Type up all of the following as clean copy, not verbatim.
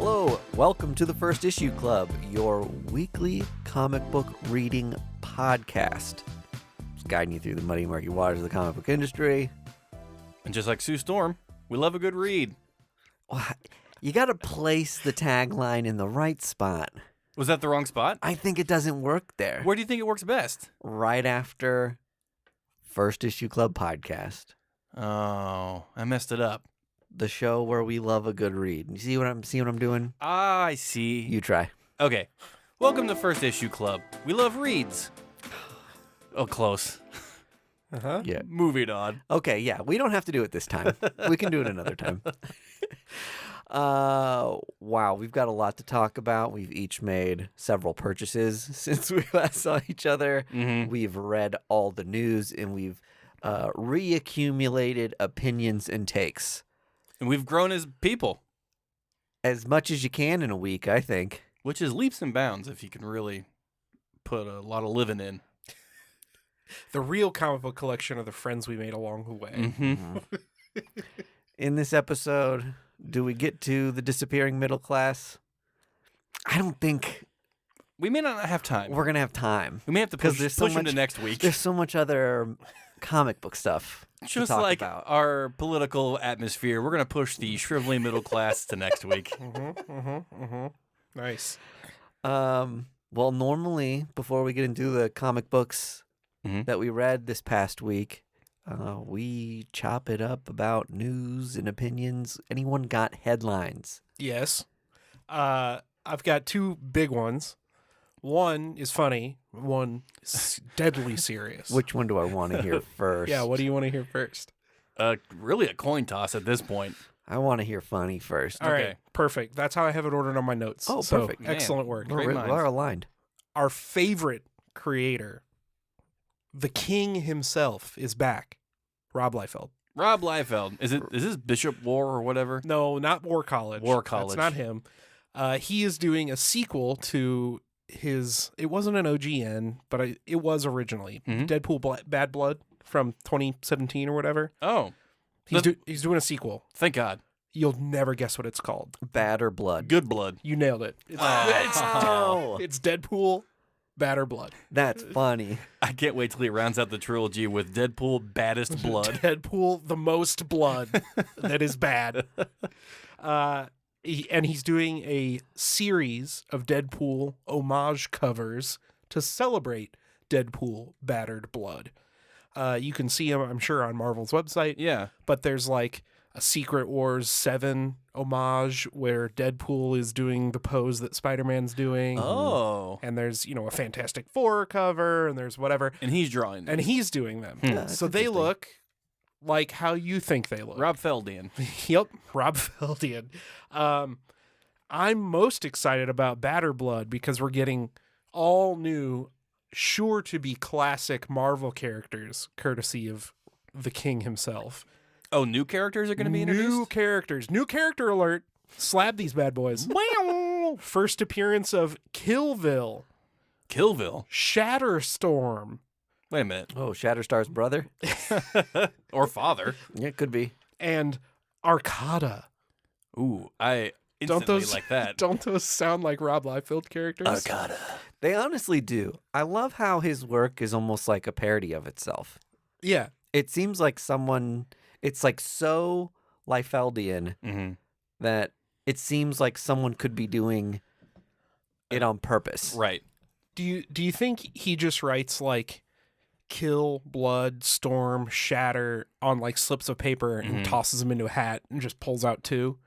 Hello, welcome to the First Issue Club, your weekly comic book reading podcast. Just guiding you through the muddy, murky waters of the comic book industry. And just like Sue Storm, we love a good read. You got to place the tagline in the right spot. Was that the wrong spot? I think it doesn't work there. Where do you think it works best? Right after First Issue Club podcast. Oh, I messed it up. The show where we love a good read. You see what I'm doing? I see. You try. Okay. Welcome to First Issue Club. We love reads. Oh, close. Uh-huh. Yeah. Moving on. Okay, yeah. We don't have to do it this time. We can do it another time. Wow, we've got a lot to talk about. We've each made several purchases since we last saw each other. Mm-hmm. We've read all the news, and we've reaccumulated opinions and takes. And we've grown as people. As much as you can in a week, I think. Which is leaps and bounds if you can really put a lot of living in. The real comic book collection of the friends we made along the way. Mm-hmm. In this episode, do we get to the disappearing middle class? I don't think We may not have time. we're going to have time. We may have to 'Cause push there's so into much- next week. There's so much other comic book stuff to Just talk like about. our political atmosphere, we're going to push the shriveling middle class to next week. Nice. Well, normally, before we get into the comic books Mhm. that we read this past week, we chop it up about news and opinions. Anyone got headlines? Yes. I've got two big ones. One is funny. One is deadly serious. Which one do I want to hear first? Yeah, what do you want to hear first? Really a coin toss at this point. I want to hear funny first. All right, Okay. perfect. That's how I have it ordered on my notes. Oh, So, perfect. Man. excellent work. We're, Great we're minds. aligned. Our favorite creator, the king himself, is back. Rob Liefeld. Rob Liefeld. Is this Bishop War or whatever? No, not War College. War College. That's not him. He is doing a sequel to his. It wasn't an OGN, but it was originally Mhm. Deadpool Bad Blood from 2017 or whatever. Oh, He's doing a sequel. thank God. You'll never guess what it's called. Bad or blood? Good blood. You nailed it. It's, Oh. it's Deadpool Bad or Blood. That's funny. I can't wait till he rounds out the trilogy with Deadpool Baddest Blood. Deadpool, the most blood that is bad. And he's doing a series of Deadpool homage covers to celebrate Deadpool Battered Blood. You can see him, I'm sure, on Marvel's website. Yeah. But there's like a Secret Wars 7 homage where Deadpool is doing the pose that Spider-Man's doing. Oh. And there's, a Fantastic Four cover, and there's whatever. And he's drawing. And he's doing them. Yeah, So that's they interesting. look like how you think they look. Rob Feldian. Yep, Rob Feldian. I'm most excited about Batter Blood because we're getting all new, sure to be classic Marvel characters, courtesy of the king himself. Oh, new characters are going to be New introduced? characters. New character alert. Slap these bad boys. First appearance of Killville, Killville. Shatterstorm, Wait a minute. Oh, Shatterstar's brother? Or father. Yeah, it could be. and Arcada. Ooh, I Don't instantly those like that. Don't those sound like Rob Liefeld characters? Arcada. They honestly do. I love how his work is almost like a parody of itself. Yeah. It seems like it's like so Liefeldian Mm-hmm. that it seems like someone could be doing it on purpose. Right. Do you think he just writes like kill, blood, storm, shatter on like slips of paper and Mhm. tosses them into a hat and just pulls out two?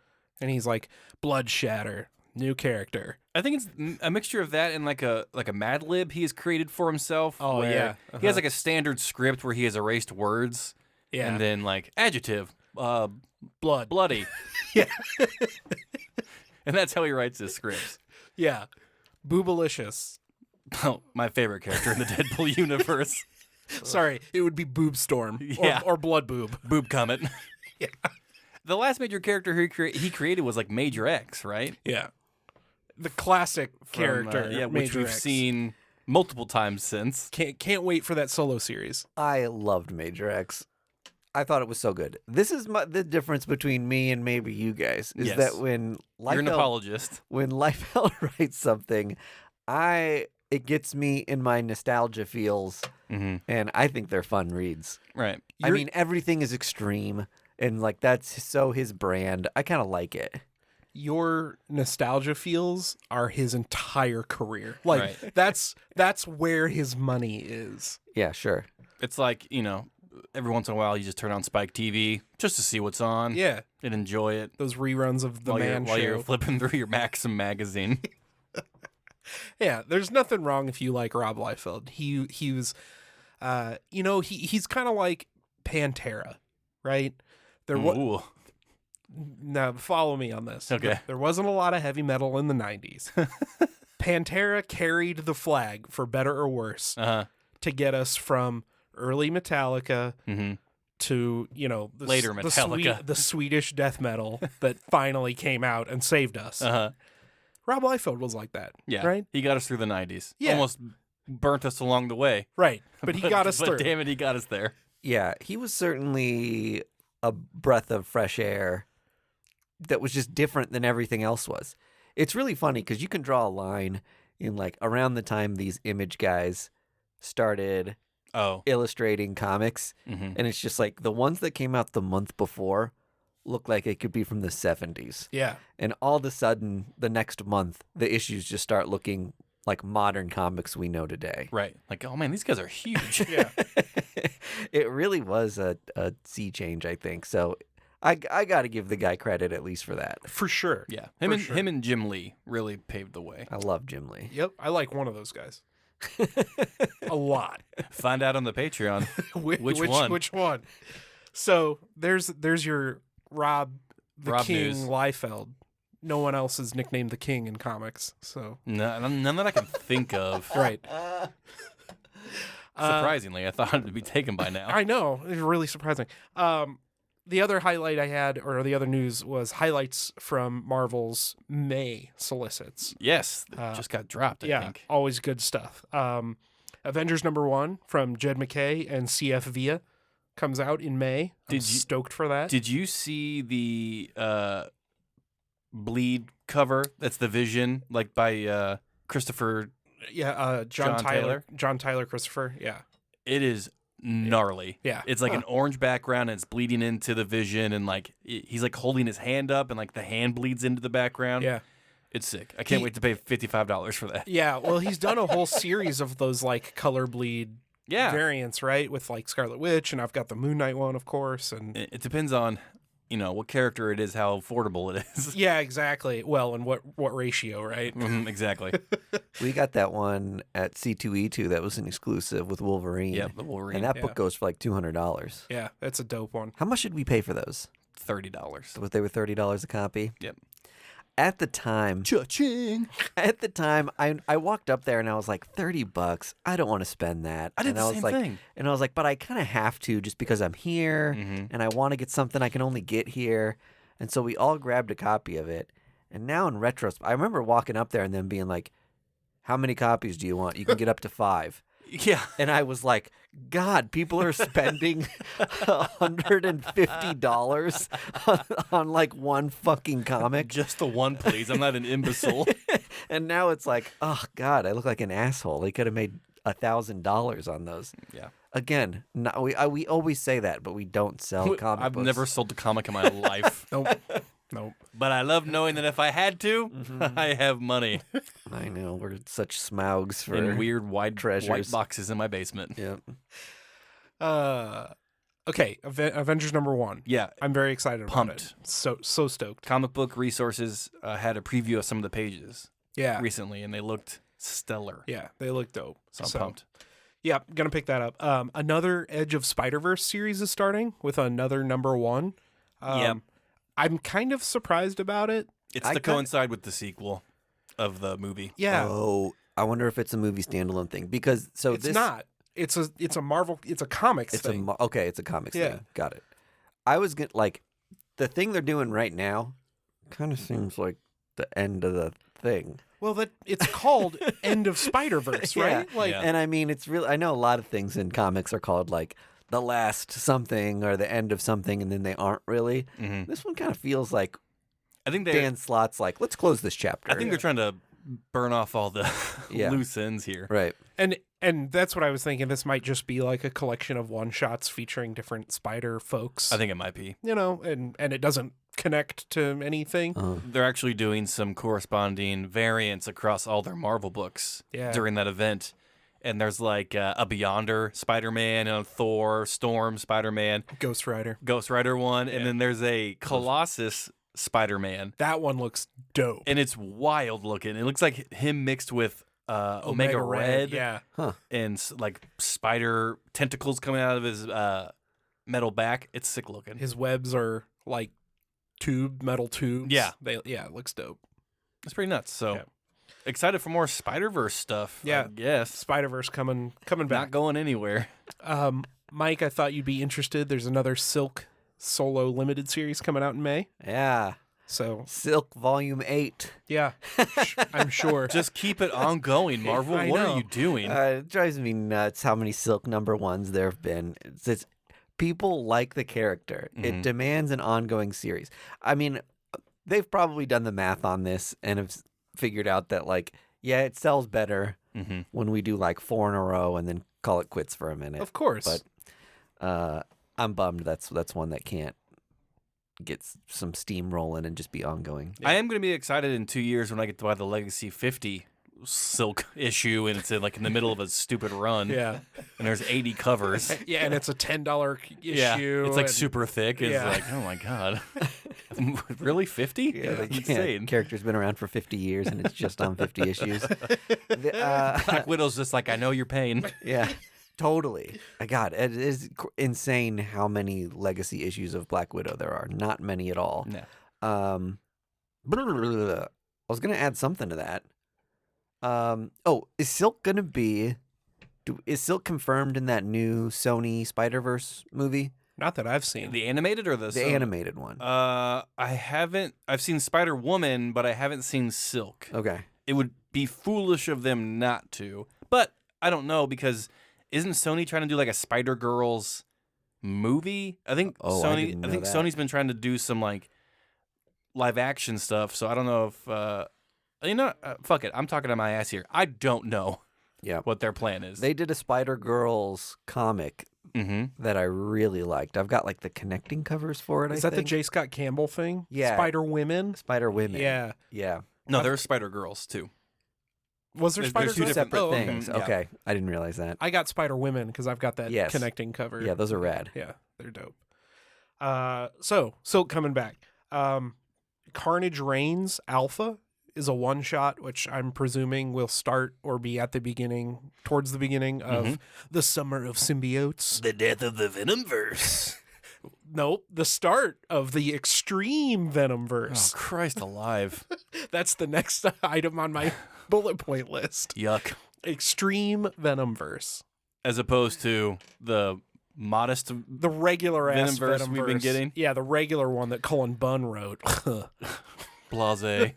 And he's like, blood shatter, new character. I think it's a mixture of that and like a Mad Lib he has created for himself. Oh, where yeah. He has Uh-huh. like a standard script where he has erased words. Yeah. And then like adjective, blood. bloody. Yeah. And that's how he writes his scripts. Yeah. Boobalicious. Oh, my favorite character in the Deadpool universe. Sorry, it would be Boob Storm. Yeah. Or Blood Boob. Boob Comet. Yeah. The last major character he created was like Major X, right? Yeah. The classic From, character. which Major we've X. seen multiple times since. Can't wait for that solo series. I loved Major X. I thought it was so good. This is the difference between me and maybe you guys is Yes. that when You're an apologist. when Liefeld writes something, it gets me in my nostalgia feels, and I think they're fun reads. Right. I mean, everything is extreme, and like that's so his brand. I kind of like it. Your nostalgia feels are his entire career. Like Right. that's where his money is. Yeah, sure. It's like, every once in a while you just turn on Spike TV just to see what's on. Yeah. And enjoy it. Those reruns of the While you're show. flipping through your Maxim magazine. Yeah, there's nothing wrong if you like Rob Liefeld. He was he's kind of like Pantera, right? Ooh. Now follow me on this. Okay. There wasn't a lot of heavy metal in the 90s. Pantera carried the flag for better or worse to get us from early Metallica to, Later Metallica. the Swedish death metal that finally came out and saved us. Rob Liefeld was like that. Yeah. Right? He got us through the 90s. Yeah. Almost burnt us along the way. Right. But he got us through. But damn it, he got us there. Yeah, he was certainly a breath of fresh air that was just different than everything else was. It's really funny because you can draw a line in like around the time these Image guys started illustrating comics, and it's just like the ones that came out the month before look like it could be from the 70s. Yeah. And all of a sudden, the next month, the issues just start looking like modern comics we know today. Right. Like, oh man, these guys are huge. Yeah. It really was a sea change, I think. So I got to give the guy credit at least for that. For sure. Yeah. For Him and Jim Lee really paved the way. I love Jim Lee. Yep. I like one of those guys. A lot. Find out on the Patreon which one. Which one? So there's your Rob King News. Liefeld. No one else is nicknamed the King in comics. So None that I can think of. right. Surprisingly, I thought it would be taken by now. I know. It's really surprising. The other highlight I had, or the other news, was highlights from Marvel's May solicits. Yes, it just got dropped, I think. Always good stuff. Avengers #1 from Jed McKay and CF Villa comes out in May. I'm stoked for that. Did you see the Bleed cover? That's the Vision, like by Christopher. Yeah, John Tyler Christopher. Yeah. It is gnarly. Yeah. It's like an orange background and it's bleeding into the Vision, and like he's like holding his hand up and like the hand bleeds into the background. Yeah. It's sick. I can't wait to pay $55 for that. Yeah, well, he's done a whole series of those like color bleed variants, right? With like Scarlet Witch, and I've got the Moon Knight one, of course. And it depends on, what character it is, how affordable it is. yeah, exactly. Well, and what ratio, right? Exactly. We got that one at C2E2 that was an exclusive with Wolverine. Yeah, the Wolverine. And that book goes for like $200. Yeah, that's a dope one. How much did we pay for those? $30. They were $30 a copy? Yep. At the time, Cha-ching. I walked up there and I was like, $30. I don't want to spend that. I did and the I was same like, thing. And I was like, but I kind of have to just because I'm here and I want to get something I can only get here. And so we all grabbed a copy of it. And now in retrospect, I remember walking up there and then being like, how many copies do you want? You can get up to 5. Yeah. And I was like, God, people are spending $150 on like one fucking comic. Just the one, please. I'm not an imbecile. And now it's like, oh God, I look like an asshole. They could have made $1,000 on those. Yeah. Again, we always say that, but we don't sell comic I've books. never sold a comic in my life. Nope. Nope. But I love knowing that if I had to, I have money I know we're such smaugs for in weird white treasures. boxes in my basement. Yep. Okay, Avengers #1. Yeah. I'm very excited about Pumped. it. So stoked. Comic Book Resources had a preview of some of the pages Yeah. recently, and they looked stellar. Yeah, they look dope. So I'm pumped. Yeah, gonna pick that up. Another Edge of Spider-Verse series is starting with another #1. Yep. I'm kind of surprised about it. It's to coincide with the sequel of the movie. Yeah. Oh, I wonder if it's a movie standalone thing because It's not. It's a Marvel. It's a comics thing. It's a comics Yeah. thing. Got it. I was like, the thing they're doing right now, kind of seems like the end of the thing. Well, it's called End of Spider-Verse, right? Yeah. And I mean, it's really. I know a lot of things in comics are called like the last something or the end of something, and then they aren't really. Mm-hmm. This one kind of feels like I think Dan Slott's like, let's close this chapter. I think they're trying to burn off all the Yeah. loose ends here. right. And that's what I was thinking. This might just be like a collection of one-shots featuring different spider folks. I think it might be. You know, and it doesn't connect to anything. They're actually doing some corresponding variants across all their Marvel books during that event. And there's like a Beyonder Spider-Man, and a Thor, Storm Spider-Man, Ghost Rider. Ghost Rider one, and then there's a Colossus Spider-Man. That one looks dope. And it's wild looking. It looks like him mixed with Omega Red. Yeah. And like spider tentacles coming out of his metal back. It's sick looking. His webs are like metal tubes. Yeah. It looks dope. It's pretty nuts. So Yeah. excited for more Spider-Verse stuff. Yeah. I guess. Spider-Verse coming Not back. going anywhere. Mike, I thought you'd be interested. There's another Silk solo limited series coming out in May. Yeah. So, Silk Volume 8. yeah, I'm sure. Just keep it ongoing, Marvel. I What know. are you doing? It drives me nuts how many Silk #1s there have been. It's people like the character. It demands an ongoing series. I mean, they've probably done the math on this and have figured out that, like, yeah, it sells better when we do like 4 in a row and then call it quits for a minute. Of course. But I'm bummed that's one that can't get some steam rolling and just be ongoing. I am going to be excited in 2 years when I get to buy the Legacy 50 Silk issue, and it's in the middle of a stupid run. Yeah. And there's 80 covers. Yeah, and it's a $10 issue. Yeah, it's like and- super thick. It's like, oh my god, really 50? Yeah, like, Insane. Character's been around for 50 years and it's just on 50 issues. Black Widow's just like, I know your pain. Yeah, totally. God, it is insane how many legacy issues of Black Widow there are. Not many at all. No. I was gonna add something to that. Is Silk gonna be? Is Silk confirmed in that new Sony Spider-Verse movie? Not that I've seen. The animated or the Animated one. I haven't. I've seen Spider-Woman, but I haven't seen Silk. Okay. It would be foolish of them not to. But I don't know, because isn't Sony trying to do like a Spider-Girls movie? I think Oh, I didn't know that. Sony's been trying to do some like live action stuff. So I don't know if fuck it. I'm talking to my ass here. I don't know. Yeah. What their plan is. They did a Spider-Girls comic Mm-hmm. that I really liked. I've got like the connecting covers for it. Is I that think. the J. Scott Campbell thing? Yeah. Spider Women? Spider Women? Yeah. Yeah. No, there's Spider-Girls too. Was there There's Spider two Girls? Separate okay. things. Yeah. Okay. I didn't realize that. I got Spider Women because I've got that Yes. connecting cover. Yeah, those are rad. Yeah, they're dope. So Silk coming back. Carnage Reigns Alpha is a one shot, which I'm presuming will start or be at the beginning, towards the beginning of the Summer of Symbiotes. The death of the Venomverse. Nope, the start of the Extreme Oh, Venomverse. Christ alive. That's the next item on my bullet point list. Yuck. Extreme Venomverse. As opposed to the modest. The regular ass Venomverse we've been getting? Yeah, the regular one that Cullen Bunn wrote. Blase.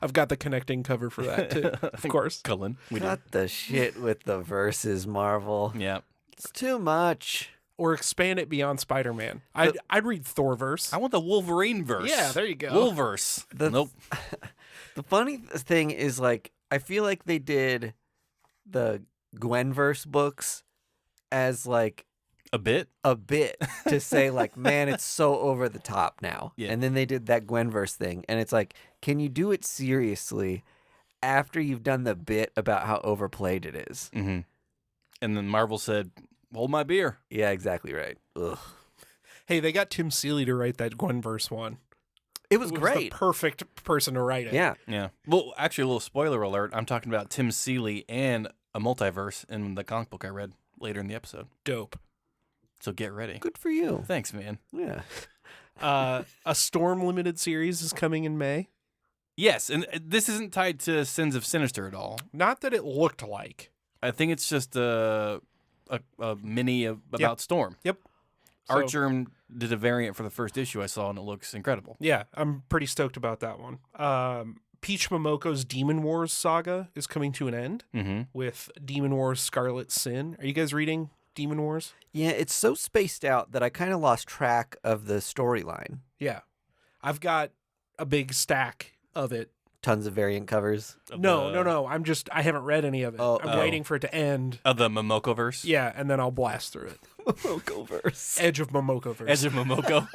I've got the connecting cover for that too, of course. Cullen. We did. Cut the shit with the verses, Marvel. Yeah. It's too much. Or expand it beyond Spider-Man. I'd read Thorverse. I want the Wolverine verse. Yeah, there you go. Wolverse. Nope. The funny thing is, like, I feel like they did the Gwenverse books as like A bit. to say like, man, it's so over the top now. Yeah. And then they did that Gwenverse thing, and it's like, can you do it seriously after you've done the bit about how overplayed it is? Mm-hmm. And then Marvel said, hold my beer. Yeah, exactly right. Ugh. Hey, they got Tim Seeley to write that Gwenverse one. It was Who great. the perfect person to write it. Yeah. Yeah. Well, actually, a little spoiler alert. I'm talking about Tim Seeley and a multiverse in the comic book I read later in the episode. Dope. So get ready. Good for you. Thanks, man. Yeah. A Storm limited series is coming in May. Yes, and this isn't tied to Sins of Sinister at all. Not that it looked like. I think it's just a mini about Storm. Yep. So- Archer did a variant for the first issue I saw, and it looks incredible. Yeah, I'm pretty stoked about that one. Peach Momoko's Demon Wars saga is coming to an end Mm-hmm. with Demon Wars Scarlet Sin. Are you guys reading Demon Wars. Yeah, it's so spaced out that I kind of lost track of the storyline. Yeah. I've got a big stack of it. Tons of variant covers. No. I haven't read any of it. I'm waiting for it to end. Of the Momokoverse? Yeah, and then I'll blast through it. Momokoverse. Edge of Momokoverse. Edge of Momoko.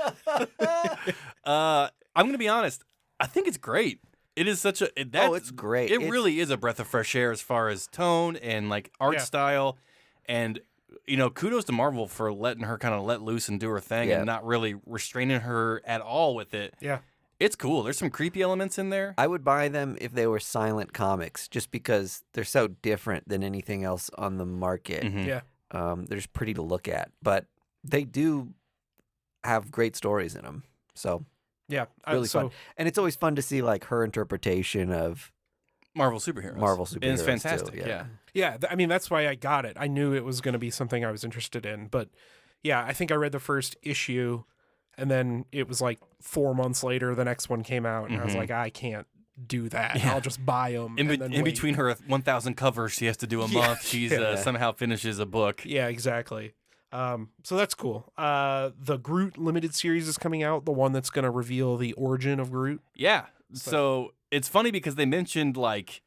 I'm going to be honest. I think it's great. It is such a... it's great. It really is a breath of fresh air as far as tone and like art style. And, kudos to Marvel for letting her kind of let loose and do her thing and not really restraining her at all with it. Yeah. It's cool. There's some creepy elements in there. I would buy them if they were silent comics, just because they're so different than anything else on the market. Mm-hmm. Yeah. They're just pretty to look at, but they do have great stories in them. So Yeah. really fun. And it's always fun to see like her interpretation of Marvel superheroes. And it's too, fantastic. Yeah. Yeah, I mean, that's why I got it. I knew it was going to be something I was interested in. But yeah, I think I read the first issue, and then it was like 4 months later, the next one came out, and I was like, I can't do that. Yeah. I'll just buy them. In between her 1,000 covers she has to do a month, she's somehow finishes a book. Yeah, exactly. So that's cool. The Groot limited series is coming out, the one that's going to reveal the origin of Groot. Yeah. So it's funny because they mentioned, like,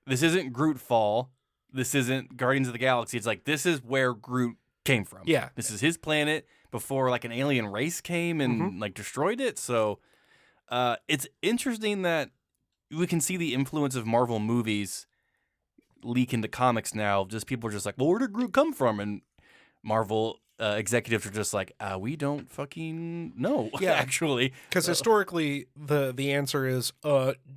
this isn't Groot Fall. This isn't Guardians of the Galaxy. It's like, this is where Groot came from. Yeah. This is his planet before, like, an alien race came and, like, destroyed it. So it's interesting that we can see the influence of Marvel movies leak into comics now. Just people are just like, well, where did Groot come from? And Marvel executives are just like, we don't fucking know, actually. Because historically, the answer is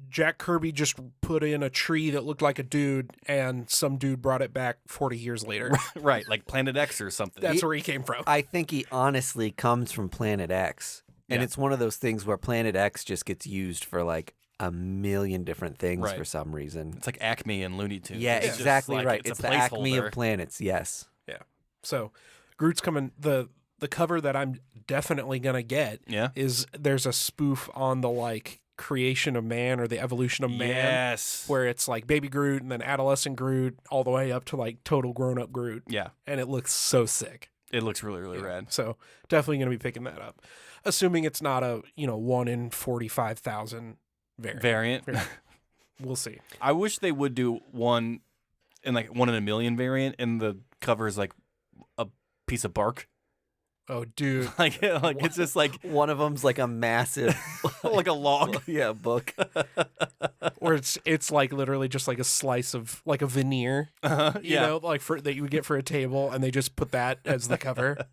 Jack Kirby just put in a tree that looked like a dude, and some dude brought it back 40 years later. Right, like Planet X or something. That's where he came from. I think he honestly comes from Planet X. And it's one of those things where Planet X just gets used for like a million different things for some reason. It's like Acme and Looney Tunes. Yeah, It's exactly just like, right. It's the Acme placeholder. of planets, yes. Yeah. So Groot's coming. The cover that I'm definitely going to get is there's a spoof on the like creation of man or the evolution of man. Yes. Where it's like baby Groot and then adolescent Groot all the way up to like total grown up Groot. Yeah. And it looks so sick. It looks really, really rad. So definitely going to be picking that up. Assuming it's not a, 1 in 45,000 variant. We'll see. I wish they would do one in a million variant and the cover is like a piece of bark. Oh, dude. like it's just like one of them's like a massive like a log. book. Or it's like literally just like a slice of like a veneer. You know, like that you would get for a table, and they just put that as the cover.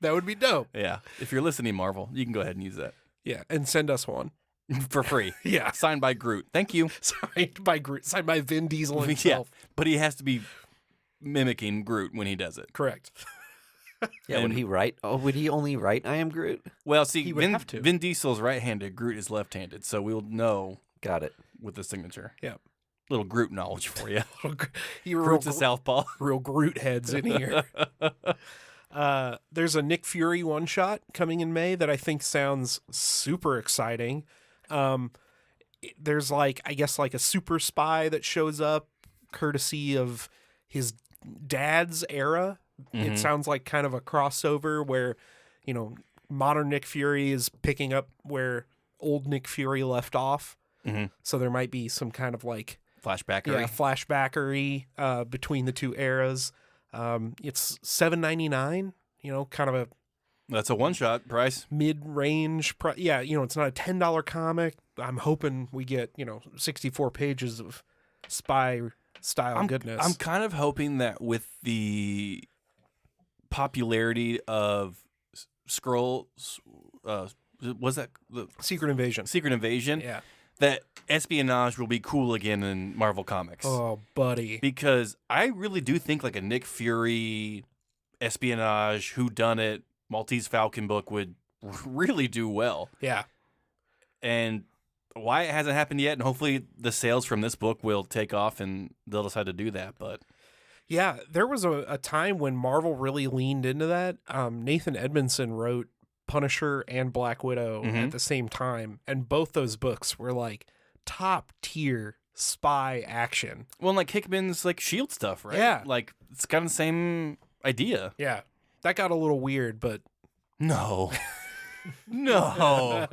That would be dope. Yeah. If you're listening, Marvel, you can go ahead and use that. Yeah, and send us one. For free. Yeah. Signed by Groot. Thank you. Signed by Groot. Signed by Vin Diesel himself. Yeah, but he has to be mimicking Groot when he does it. Correct. Yeah, would he write? Oh, would he only write "I am Groot"? Well, see, He would have to. Vin Diesel's right-handed. Groot is left-handed, so we'll know. Got it. With the signature. Yeah. Little Groot knowledge for you. Groot's a southpaw. Real Groot heads in here. There's a Nick Fury one-shot coming in May that I think sounds super exciting. There's like, I guess like a super spy that shows up courtesy of his dad's era. It sounds like kind of a crossover where, modern Nick Fury is picking up where old Nick Fury left off. So there might be some kind of like flashbackery between the two eras. It's $7.99, kind of a that's a one-shot price. Mid-range it's not a $10 comic. I'm hoping we get, 64 pages of spy style goodness. I'm kind of hoping that with the popularity of Skrulls, was that the Secret Invasion? Secret Invasion. Yeah. That espionage will be cool again in Marvel Comics. Oh, buddy. Because I really do think like a Nick Fury espionage, whodunit, Maltese Falcon book would really do well. Yeah. And why it hasn't happened yet, and hopefully the sales from this book will take off and they'll decide to do that. But yeah, there was a time when Marvel really leaned into that. Nathan Edmondson wrote Punisher and Black Widow at the same time, and both those books were like top tier spy action. Well, like Hickman's like Shield stuff, right? Yeah. Like it's kind of the same idea. Yeah. That got a little weird, but No. No.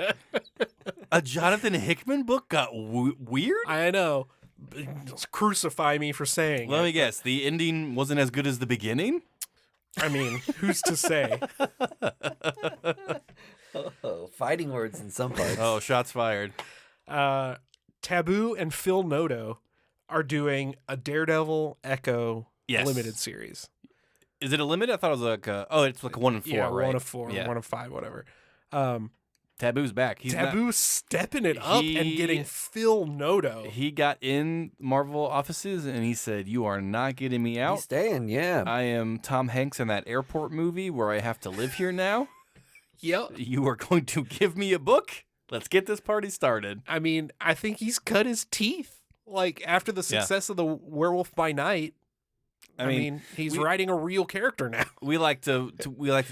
A Jonathan Hickman book got weird? I know. Crucify me for saying Let it. me guess. The ending wasn't as good as the beginning? I mean, who's to say? Oh, fighting words in some parts. Oh, shots fired. Taboo and Phil Noto are doing a Daredevil Echo Yes. limited series. Is it a limit? I thought it was like it's like a 1 in 4, Yeah, right? 1 of 4, Yeah. 1 of 5, whatever. Taboo's back. He's Taboo stepping it up and getting Phil Noto. He got in Marvel offices and he said, "You are not getting me out. He's staying, yeah. I am Tom Hanks in that airport movie where I have to live here now. Yep. You are going to give me a book? Let's get this party started." I mean, I think he's cut his teeth. Like, after the success of the Werewolf by Night, I mean he's writing a real character now. We like to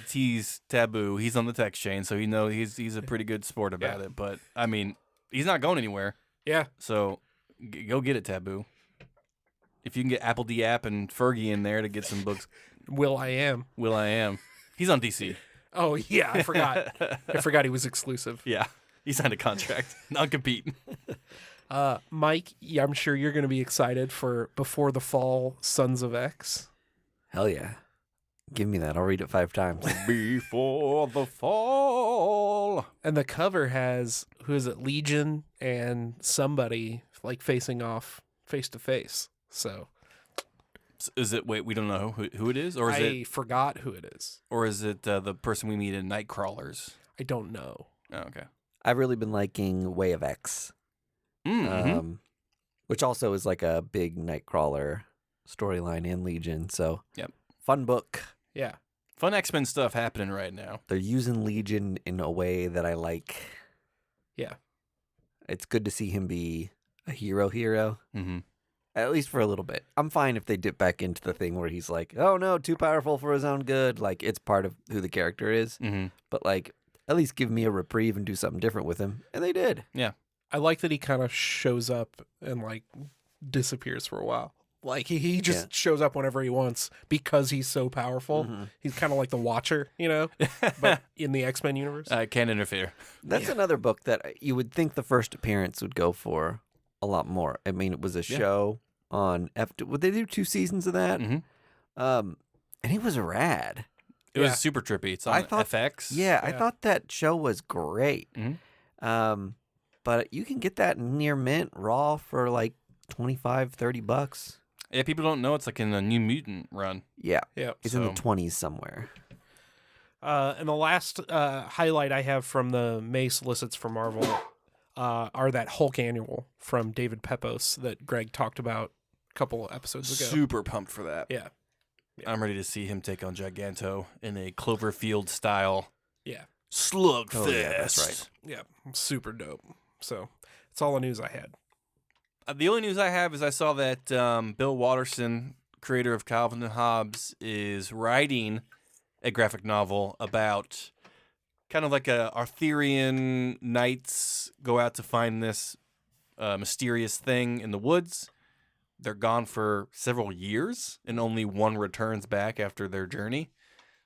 tease Taboo. He's on the text chain, so he's a pretty good sport about it. But I mean, he's not going anywhere. Yeah. So go get it, Taboo. If you can get Apple D App and Fergie in there to get some books. Will I Am. He's on DC. Oh yeah, I forgot. I forgot he was exclusive. Yeah, he signed a contract, non-compete. Mike, I'm sure you're going to be excited for Before the Fall, Sons of X. Hell yeah. Give me that. I'll read it 5 times. Before the fall. And the cover has, who is it, Legion and somebody like facing off face to face. So Is it? Wait, we don't know who it is, or is I forgot who it is. or is it the person we meet in Nightcrawlers? I don't know. Oh, okay. I've really been liking Way of X, Mm-hmm. which also is like a big Nightcrawler storyline in Legion. So, Yep. Fun book. Yeah. Fun X-Men stuff happening right now. They're using Legion in a way that I like. Yeah. It's good to see him be a hero, Mm-hmm. at least for a little bit. I'm fine if they dip back into the thing where he's like, oh no, too powerful for his own good. Like, it's part of who the character is. Mm-hmm. But, like, at least give me a reprieve and do something different with him. And they did. I like that he kind of shows up and like disappears for a while. Like he just shows up whenever he wants because he's so powerful. Mm-hmm. He's kind of like the Watcher, you know, but in the X-Men universe. Can't interfere. That's another book that you would think the first appearance would go for a lot more. I mean, it was a show on would they do 2 seasons of that? Mm-hmm. And it was rad. It was super trippy. It's on FX. Yeah, I thought that show was great. Mhm. But you can get that near mint raw for like $25-$30. Yeah, people don't know it's like in a New Mutant run. Yeah. Yeah. It's in the 20s somewhere. And the last highlight I have from the May solicits for Marvel are that Hulk annual from David Pepos that Greg talked about a couple episodes ago. Super pumped for that. Yeah. I'm ready to see him take on Giganto in a Cloverfield style. Yeah. Slugfest. Oh, yeah, that's right. Yeah. Super dope. So that's all the news I had. The only news I have is I saw that Bill Watterson, creator of Calvin and Hobbes, is writing a graphic novel about kind of like a Arthurian knights go out to find this mysterious thing in the woods. They're gone for several years, and only one returns back after their journey.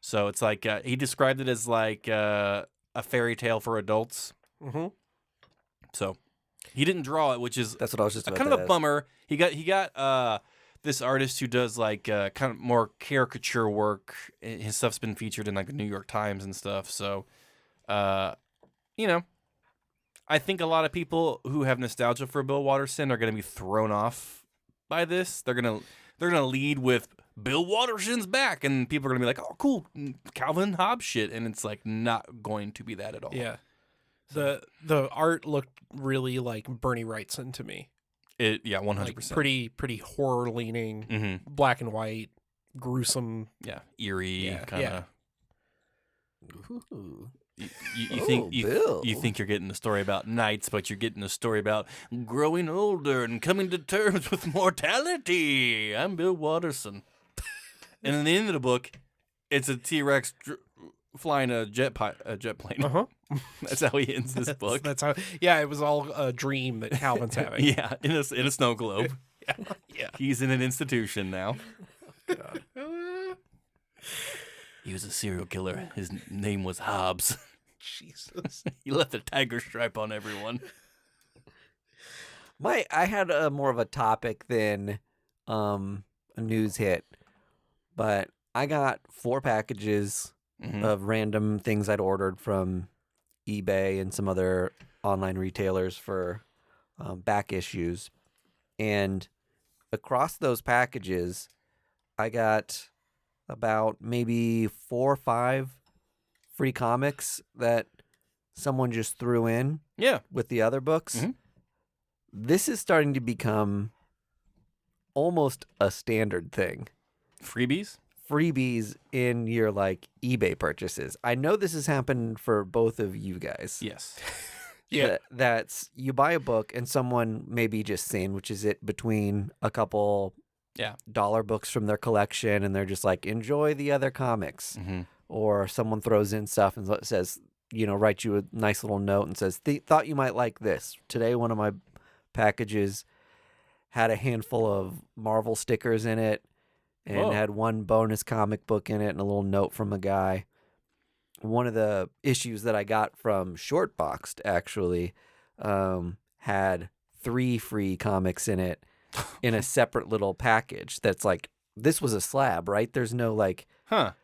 So it's like he described it as like a fairy tale for adults. Mm-hmm. So he didn't draw it, which is That's what I was just about kind to of a ask. bummer. He got this artist who does like kind of more caricature work. His stuff's been featured in like the New York Times and stuff. So, you know, I think a lot of people who have nostalgia for Bill Watterson are going to be thrown off by this. They're gonna lead with Bill Watterson's back, and people are gonna be like, "Oh, cool, Calvin and Hobbes shit," and it's like not going to be that at all. Yeah. The art looked really like Bernie Wrightson to me. 100%. Like pretty horror leaning, Mm-hmm. black and white, gruesome. Yeah, eerie Yeah, kind of. Ooh. You Bill. think you're getting a story about knights, but you're getting a story about growing older and coming to terms with mortality. I'm Bill Watterson. And in the end of the book, it's a T-Rex flying a jet plane. Uh-huh. That's how he ends this book. That's how. Yeah, it was all a dream that Calvin's having. Yeah, in a snow globe. Yeah. He's in an institution now. God. He was a serial killer. His name was Hobbs. Jesus. He left a tiger stripe on everyone. I had a more of a topic than a news hit, but I got 4 packages of random things I'd ordered from eBay and some other online retailers for back issues. And across those packages, I got about maybe 4 or 5 free comics that someone just threw in with the other books. Mm-hmm. This is starting to become almost a standard thing. Freebies? Freebies in your like eBay purchases. I know this has happened for both of you guys. Yes. Yeah. That's you buy a book and someone maybe just sandwiches it between a couple dollar books from their collection and they're just like, enjoy the other comics. Mm-hmm. Or someone throws in stuff and says, write you a nice little note and says, thought you might like this. Today, one of my packages had a handful of Marvel stickers in it and had one bonus comic book in it and a little note from a guy. One of the issues that I got from Shortboxed actually had 3 free comics in it in a separate little package. That's like, this was a slab, right? There's no like,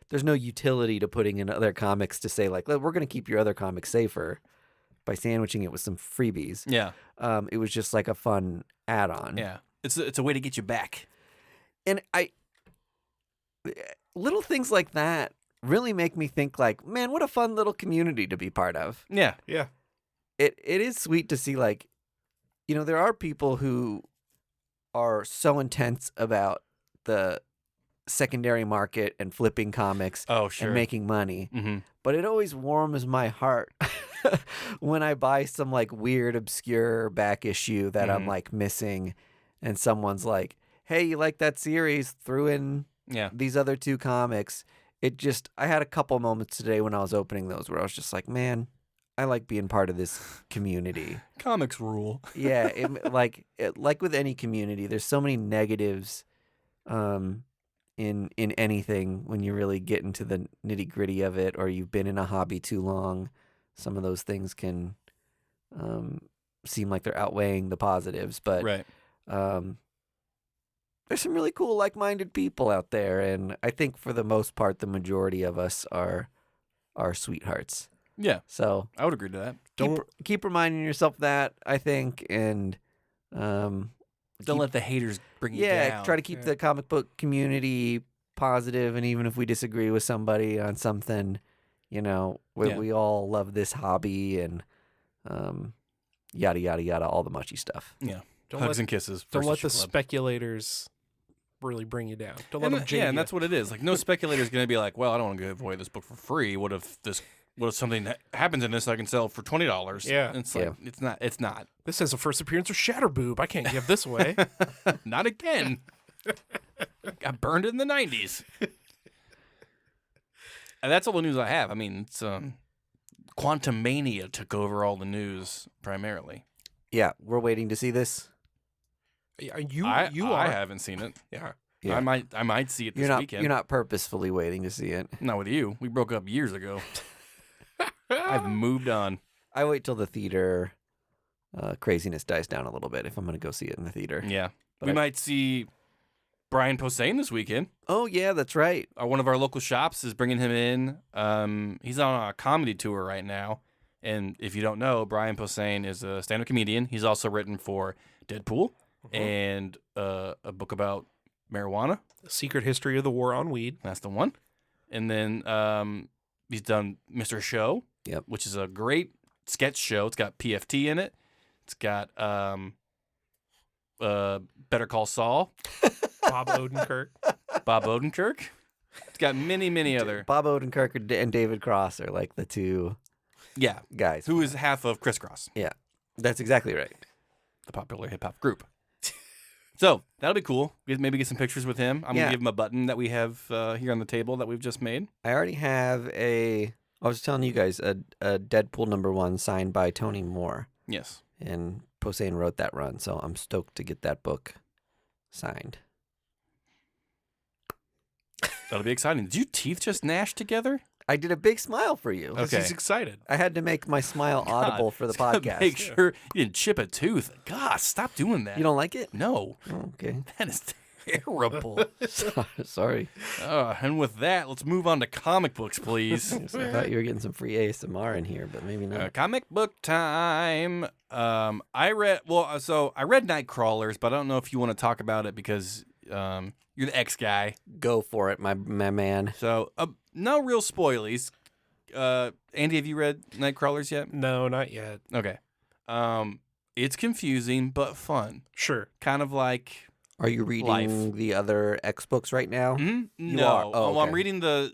there's no utility to putting in other comics to say like, we're going to keep your other comics safer by sandwiching it with some freebies. Yeah. It was just like a fun add-on. Yeah. It's a way to get you back. And little things like that really make me think like, man, what a fun little community to be part of. Yeah. Yeah. It is sweet to see like, there are people who are so intense about the secondary market and flipping comics and making money. Mm-hmm. But it always warms my heart when I buy some like weird, obscure back issue that I'm like missing and someone's like, hey, you like that series? Threw in these other 2 comics. I had a couple moments today when I was opening those where I was just like, man, I like being part of this community. Comics rule. Yeah. Like with any community, there's so many negatives in anything when you really get into the nitty gritty of it, or you've been in a hobby too long. Some of those things can seem like they're outweighing the positives, but right. There's some really cool, like-minded people out there, and I think for the most part, the majority of us are sweethearts. Yeah. So I would agree to that. Keep reminding yourself that, I think, and don't let the haters bring you down. Yeah, try to keep the comic book community positive, and even if we disagree with somebody on something, we all love this hobby and yada yada yada, all the mushy stuff. Yeah. Hugs and kisses. Don't let the Club. speculators really bring you down. Don't let them jade and you. that's what it is. Like, no speculator is going to be like, well, I don't want to give away this book for free. What if something that happens in this I can sell for $20? Yeah. And it's like, it's not. This has a first appearance of Shatterboob. I can't give this away. Not again. Got burned in the 90s. And that's all the news I have. I mean, it's Quantumania took over all the news primarily. Yeah, we're waiting to see this. I haven't seen it. Yeah. Yeah. I might see it this weekend. You're not purposefully waiting to see it. Not with you. We broke up years ago. I've moved on. I wait till the theater craziness dies down a little bit if I'm going to go see it in the theater. Yeah. But we might see Brian Posehn this weekend. Oh, yeah, that's right. One of our local shops is bringing him in. He's on a comedy tour right now. And if you don't know, Brian Posehn is a stand-up comedian. He's also written for Deadpool and a book about marijuana. The Secret History of the War on Weed. That's the one. And then he's done Mr. Show, which is a great sketch show. It's got PFT in it. It's got Better Call Saul. Bob Odenkirk. It's got many other. Bob Odenkirk and David Cross are like the 2 guys. Who is half of Criss Cross. Yeah, that's exactly right. The popular hip-hop group. So, that'll be cool. Maybe get some pictures with him. I'm going to give him a button that we have here on the table that we've just made. I already have I was telling you guys, a Deadpool #1 signed by Tony Moore. Yes. And Posehn wrote that run, so I'm stoked to get that book signed. That'll be exciting. Did your teeth just gnash together? I did a big smile for you. Because Okay. he's excited. I had to make my smile audible for the podcast. Make sure you didn't chip a tooth. God, stop doing that. You don't like it? No, Oh, okay. that is terrible. Sorry. And with that, let's move on to comic books, please. I thought you were getting some free ASMR in here, but maybe not. Comic book time. I read Nightcrawlers, but I don't know if you want to talk about it because you're the X guy. Go for it, my man. So no real spoilies. Andy, have you read Nightcrawlers yet? No, not yet. Okay. It's confusing but fun. Sure. Kind of like. Are you reading Life. the other X books right now? Mm-hmm. You No. are? Oh, Well, I'm okay. reading the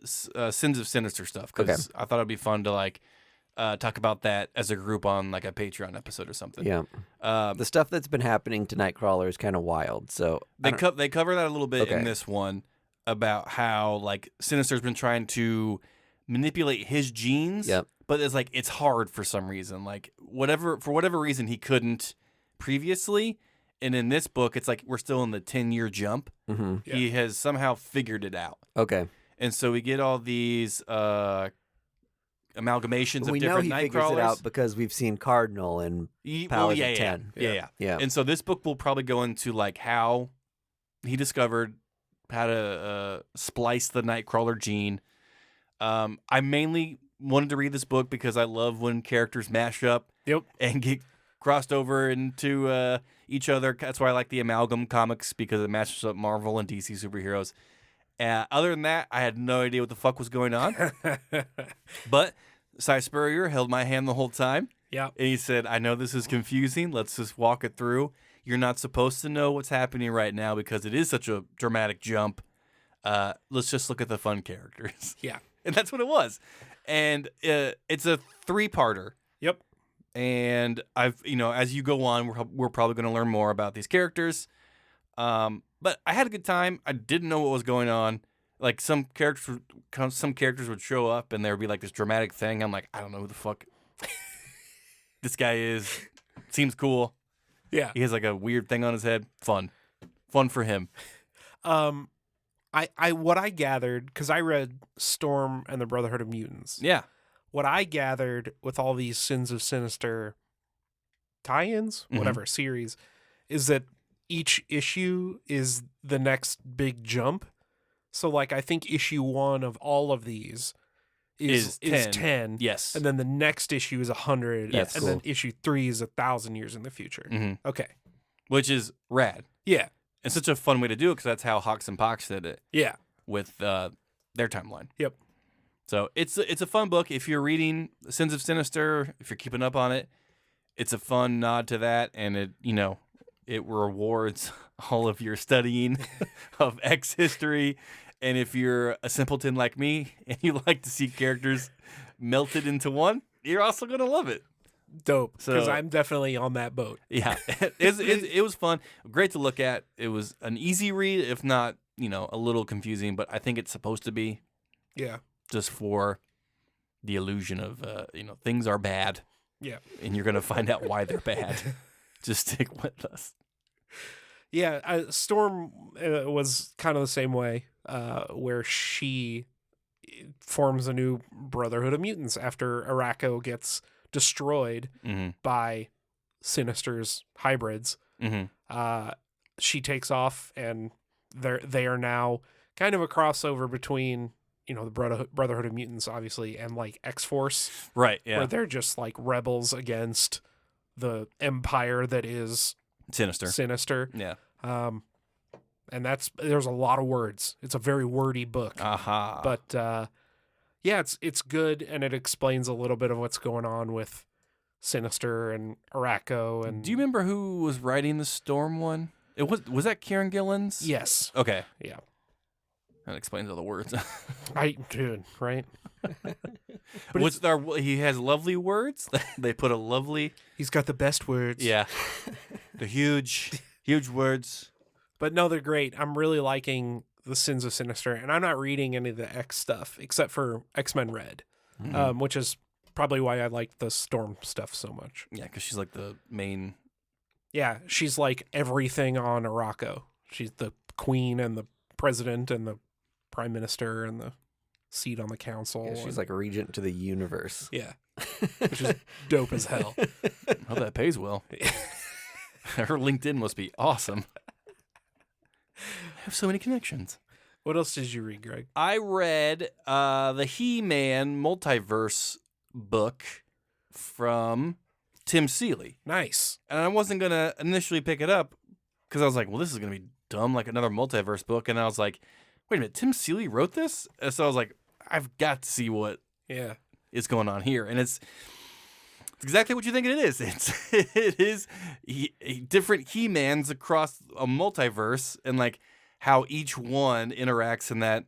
Sins of Sinister stuff because I thought it'd be fun to like talk about that as a group on like a Patreon episode or something. Yeah. The stuff that's been happening to Nightcrawler is kind of wild. So They cover that a little bit in Okay. this one about how like Sinister's been trying to manipulate his genes. Yep. But it's hard for some reason. Like for whatever reason he couldn't previously. And in this book, it's like we're still in the 10-year jump. Mm-hmm. Yeah. He has somehow figured it out. Okay. And so we get all these amalgamations We of know different he Nightcrawlers. figures it out because we've seen Cardinal and Powers of 10. Yeah. Yeah. And so this book will probably go into like how he discovered how to splice the Nightcrawler gene. I mainly wanted to read this book because I love when characters mash up Yep. and get crossed over into each other. That's why I like the Amalgam comics because it matches up Marvel and DC superheroes. Other than that, I had no idea what the fuck was going on. But Cy Spurrier held my hand the whole time. Yeah. And he said, I know this is confusing. Let's just walk it through. You're not supposed to know what's happening right now because it is such a dramatic jump. Let's just look at the fun characters. Yeah. And that's what it was. And it's a 3-parter. Yep. And as you go on, we're probably going to learn more about these characters. But I had a good time. I didn't know what was going on. Like some characters would show up and there would be like this dramatic thing. I'm like, I don't know who the fuck this guy is. Seems cool. Yeah. He has like a weird thing on his head. Fun for him. What I gathered, because I read Storm and the Brotherhood of Mutants. Yeah. What I gathered with all these Sins of Sinister tie-ins, Mhm. whatever series, is that each issue is the next big jump. So like I think issue 1 of all of these is 10. Yes. And then the next issue is 100. Yes. And then issue 3 is 1,000 years in the future. Mhm. Okay. Which is rad. Yeah. It's such a fun way to do it because that's how Hawks and Pox did it Yeah. with their timeline. Yep. So it's a fun book. If you're reading Sins of Sinister, if you're keeping up on it, it's a fun nod to that, and it rewards all of your studying of X history. And if you're a simpleton like me and you like to see characters melted into one, you're also gonna love it. Dope. Because So- I'm definitely on that boat. Yeah, it was fun, great to look at. It was an easy read, if not a little confusing, but I think it's supposed to be Yeah. just for the illusion of things are bad. Yeah. And you're gonna find out why they're bad. Just stick with us. Yeah. Storm was kind of the same way, where she forms a new Brotherhood of Mutants after Araco gets destroyed Mm-hmm. by Sinister's hybrids. Mm-hmm. She takes off, and they are now kind of a crossover between the Brotherhood of Mutants, obviously, and like X-Force, Right. Yeah. where they're just like rebels against the empire that is Sinister. Sinister. Yeah. And there's a lot of words. It's a very wordy book, Aha. but yeah, it's good, and it explains a little bit of what's going on with Sinister and Araco. And do you remember who was writing the Storm one? It was that Kieran Gillen's? Yes. Okay. Yeah. That explains all the words. Dude, right? But he has lovely words. They put a lovely. He's got the best words. Yeah. The huge words. But no, they're great. I'm really liking the Sins of Sinister, and I'm not reading any of the X stuff except for X-Men Red, which is probably why I like the Storm stuff so much. Yeah, because she's like the main. Yeah, she's like everything on Araco. She's the queen and the president and the prime minister and the seat on the council. Yeah, she's and- like a regent to the universe. yeah, which is dope as hell. Oh, that pays well. Her LinkedIn must be awesome. I have so many connections. What else did you read, Greg? I read the He-Man multiverse book from Tim Seeley. Nice. And I wasn't going to initially pick it up because I was like, well, this is going to be dumb, like another multiverse book. And I was like, wait a minute, Tim Seeley wrote this? And so I was like, I've got to see what Yeah. is going on here. And it's exactly what you think it is. It is different He-Mans across a multiverse and like how each one interacts in that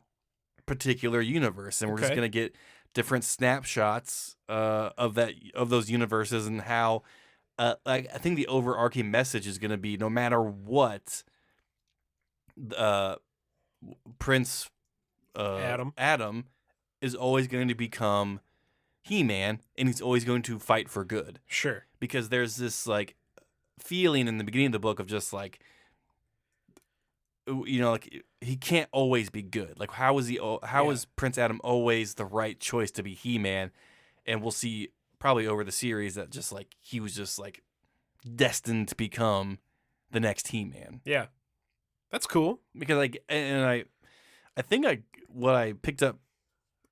particular universe. And we're just Okay. going to get different snapshots of those universes and how I think the overarching message is going to be no matter what Prince Adam is always going to become He-Man, and he's always going to fight for good. Sure. Because there's this like feeling in the beginning of the book of just like, you know, like he can't always be good. Like how is Prince Adam always the right choice to be He-Man? And we'll see probably over the series that just like he was just like destined to become the next He-Man. Yeah. That's cool. Because I think what I picked up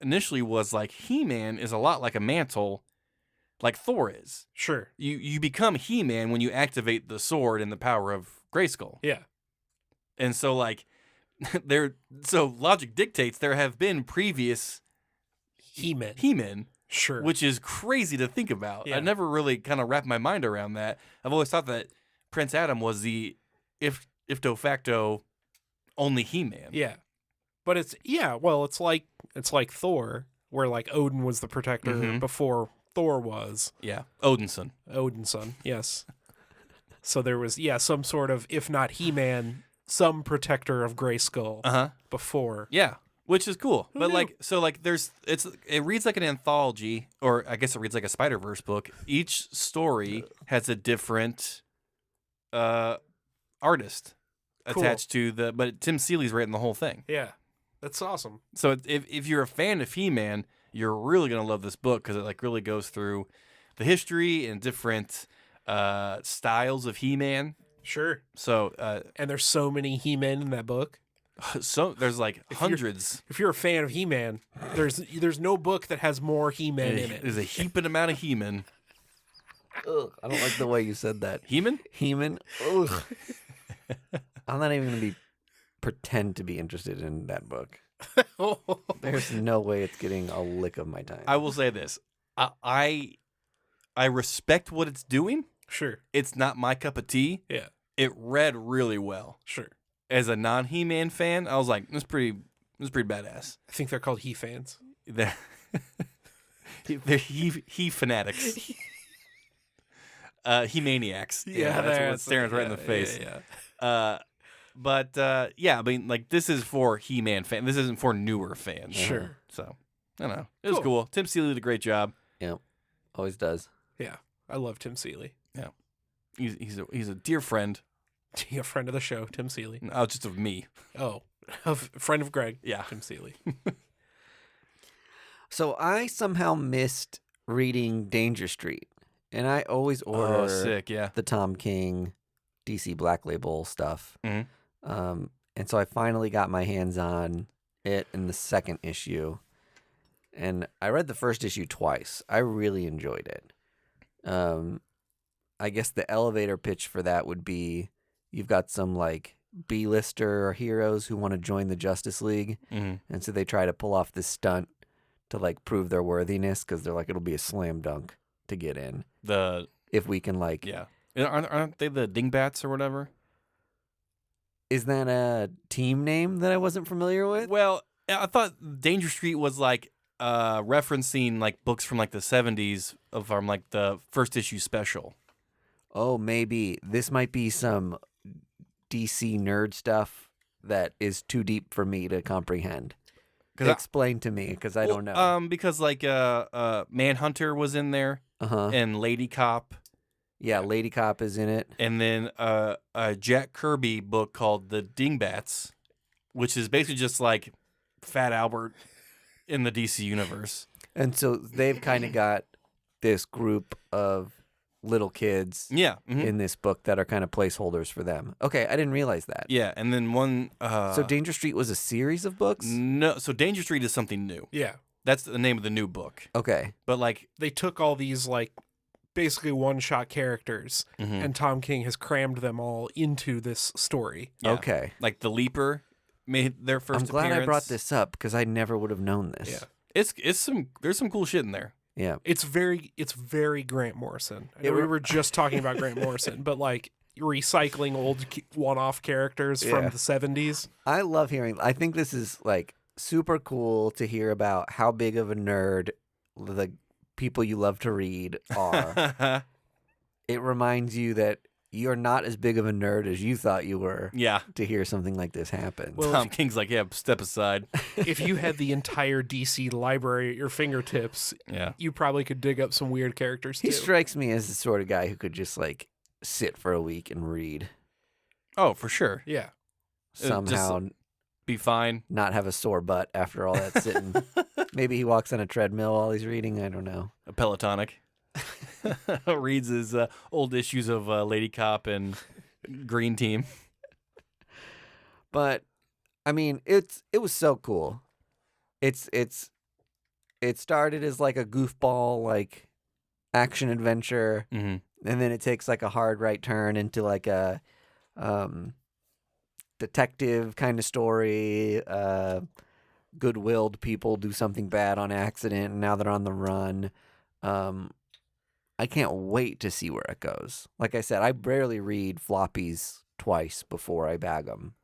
initially was like He-Man is a lot like a mantle, like Thor is. Sure. You become He-Man when you activate the sword and the power of Grayskull. Yeah. And so like so logic dictates there have been previous He-Man. He-Men, Sure. which is crazy to think about. Yeah. I never really kind of wrapped my mind around that. I've always thought that Prince Adam was the if de facto only He-Man. Yeah. But it's like Thor, where like Odin was the protector Mhm. before Thor was. Yeah. Odinson. Odin's son, yes. So there was some sort of, if not He-Man, some protector of Grayskull Uh-huh. before. Yeah. Which is cool. Who But knew? like so like it reads like an anthology, or I guess it reads like a Spider-Verse book. Each story has a different artist Cool. attached to but Tim Seeley's written the whole thing. Yeah. That's awesome. So if you're a fan of He-Man, you're really gonna love this book because it like really goes through the history and different styles of He-Man. Sure. So And there's so many He-Men in that book. so there's like you're- hundreds. If you're a fan of He-Man, there's no book that has more He-Men in it. There's a heaping amount of He-Man. Ugh, I don't like the way you said that. He-Man? Heman. Ugh. I'm not even gonna pretend to be interested in that book. There's no way it's getting a lick of my time. I will say this: I respect what it's doing. Sure. It's not my cup of tea. Yeah. It read really well. Sure. As a non-He-Man fan, I was like, "This is pretty badass." I think they're called He-Fans. They're he fanatics. He maniacs. That's what staring right in the face. Yeah. Yeah, I mean, like this is for He-Man fans. This isn't for newer fans. Sure. So I don't know. It was Cool. cool. Tim Seeley did a great job. Yep, always does. Yeah. I love Tim Seeley. He's a dear friend. A friend of the show, Tim Seeley. Just of me. Oh, a friend of Greg. Yeah. Tim Seeley. So I somehow missed reading Danger Street, and I always order Oh, sick. Yeah. the Tom King DC Black Label stuff. Mhm. And so I finally got my hands on it in the second issue, and I read the first issue twice. I really enjoyed it. I guess the elevator pitch for that would be you've got some like B-lister heroes who want to join the Justice League, Mhm. and so they try to pull off this stunt to like prove their worthiness because they're like it'll be a slam dunk to get in if we can like. Yeah. Aren't they the Dingbats or whatever? Is that a team name that I wasn't familiar with? Well, I thought Danger Street was like referencing like books from like the 70s from like the first issue special. Oh, maybe this might be some DC nerd stuff that is too deep for me to comprehend. Explain to me, because I don't know. Because like Manhunter was in there, and Lady Cop. Yeah, Lady Cop is in it. And then a Jack Kirby book called The Dingbats, which is basically just like Fat Albert in the DC universe. And so they've kind of got this group of little kids Yeah. Mhm. in this book that are kind of placeholders for them. Okay, I didn't realize that. Yeah, and then one. So Danger Street was a series of books? No, so Danger Street is something new. Yeah. That's the name of the new book. Okay. But like, They took all these like basically one-shot characters mhm. and Tom King has crammed them all into this story. Yeah. Okay. Like the Leaper made their first I'm glad appearance. I brought this up because I never would have known this. Yeah. There's some cool shit in there. Yeah. It's very Grant Morrison. I know It we re- were just talking about Grant Morrison, but like recycling old one-off characters from Yeah. the 70s. I love hearing. I think this is like super cool to hear about how big of a nerd the people you love to read are. It reminds you that you're not as big of a nerd as you thought you were Yeah. to hear something like this happen. Well, Tom King's like, yeah, step aside. If you had the entire DC library at your fingertips, Yeah. you probably could dig up some weird characters too. He strikes me as the sort of guy who could just like sit for a week and read. Oh, for sure. Yeah. Somehow Be fine. not have a sore butt after all that sitting. Maybe he walks on a treadmill while he's reading. I don't know. A Pelotonic. Reads his old issues of Lady Cop and Green Team. But I mean, it was so cool. It started as like a goofball like action adventure, Mm-hmm. and then it takes like a hard right turn into like a detective kind of story. Good-willed people do something bad on accident, and now they're on the run. I can't wait to see where it goes. Like I said, I rarely read floppies twice before I bag them.